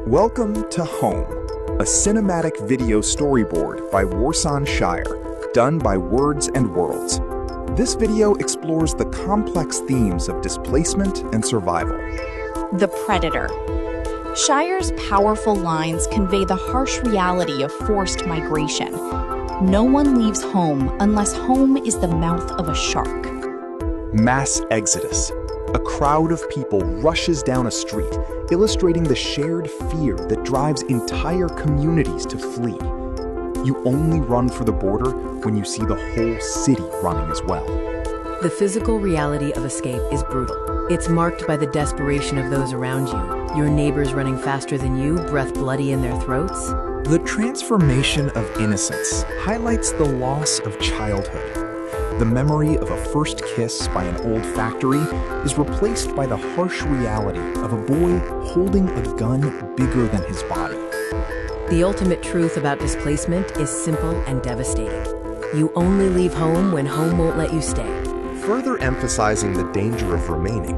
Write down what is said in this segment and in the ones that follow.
Welcome to Home, a cinematic video storyboard by Warsan, Shire, done by Words and Worlds. This video explores the complex themes of displacement and survival. The Predator. Shire's powerful lines convey the harsh reality of forced migration. No one leaves home unless home is the mouth of a shark. Mass exodus. A crowd of people rushes down a street, illustrating the shared fear that drives entire communities to flee. You only run for the border when you see the whole city running as well. The physical reality of escape is brutal. It's marked by the desperation of those around you, your neighbors running faster than you, breath bloody in their throats. The transformation of innocence highlights the loss of childhood. The memory of a first kiss by an old factory is replaced by the harsh reality of a boy holding a gun bigger than his body. The ultimate truth about displacement is simple and devastating. You only leave home when home won't let you stay. Further emphasizing the danger of remaining,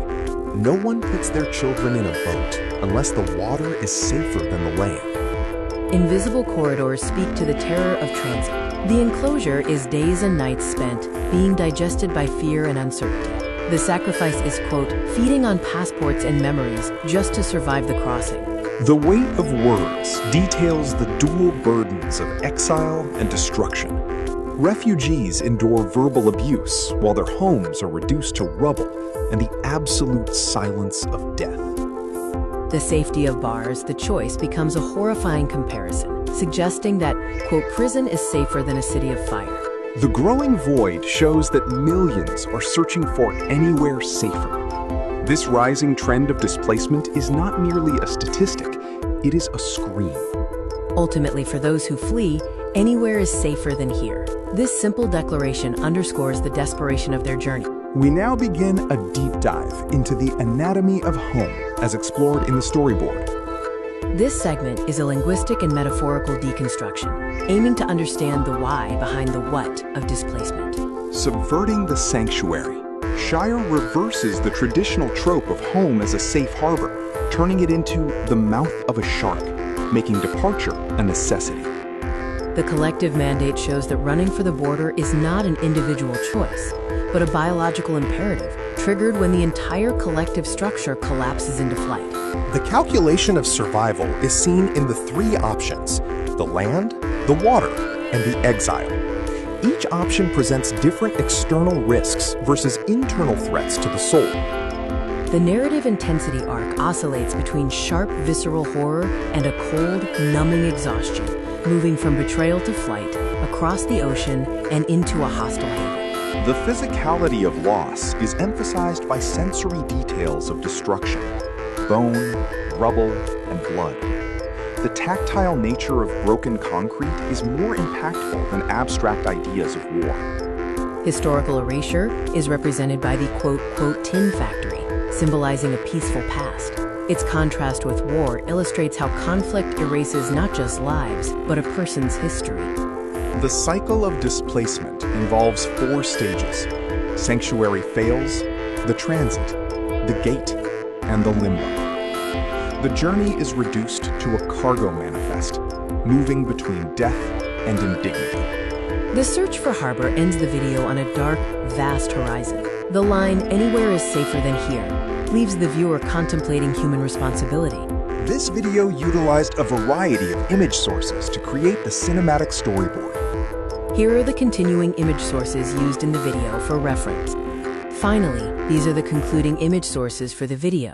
no one puts their children in a boat unless the water is safer than the land. Invisible corridors speak to the terror of transit. The enclosure is days and nights spent being digested by fear and uncertainty. The sacrifice is, quote, feeding on passports and memories just to survive the crossing. The weight of words details the dual burdens of exile and destruction. Refugees endure verbal abuse while their homes are reduced to rubble and the absolute silence of death. The safety of bars, the choice becomes a horrifying comparison, suggesting that, quote, prison is safer than a city of fire. The growing void shows that millions are searching for anywhere safer. This rising trend of displacement is not merely a statistic, it is a scream. Ultimately, for those who flee, anywhere is safer than here. This simple declaration underscores the desperation of their journey. We now begin a deep dive into the anatomy of home as explored in the storyboard. This segment is a linguistic and metaphorical deconstruction, aiming to understand the why behind the what of displacement. Subverting the sanctuary, Shire reverses the traditional trope of home as a safe harbor, turning it into the mouth of a shark, making departure a necessity. The collective mandate shows that running for the border is not an individual choice, but a biological imperative, triggered when the entire collective structure collapses into flight. The calculation of survival is seen in the three options: the land, the water, and the exile. Each option presents different external risks versus internal threats to the soul. The narrative intensity arc oscillates between sharp, visceral horror and a cold, numbing exhaustion, moving from betrayal to flight, across the ocean, and into a hostile haven. The physicality of loss is emphasized by sensory details of destruction: bone, rubble, and blood. The tactile nature of broken concrete is more impactful than abstract ideas of war. Historical erasure is represented by the quote, tin factory, symbolizing a peaceful past. Its contrast with war illustrates how conflict erases not just lives, but a person's history. The cycle of displacement involves 4 stages: sanctuary fails, the transit, the gate, and the limbo. The journey is reduced to a cargo manifest, moving between death and indignity. The search for harbor ends the video on a dark, vast horizon. The line, "Anywhere is safer than here," leaves the viewer contemplating human responsibility. This video utilized a variety of image sources to create the cinematic storyboard. Here are the continuing image sources used in the video for reference. Finally, these are the concluding image sources for the video.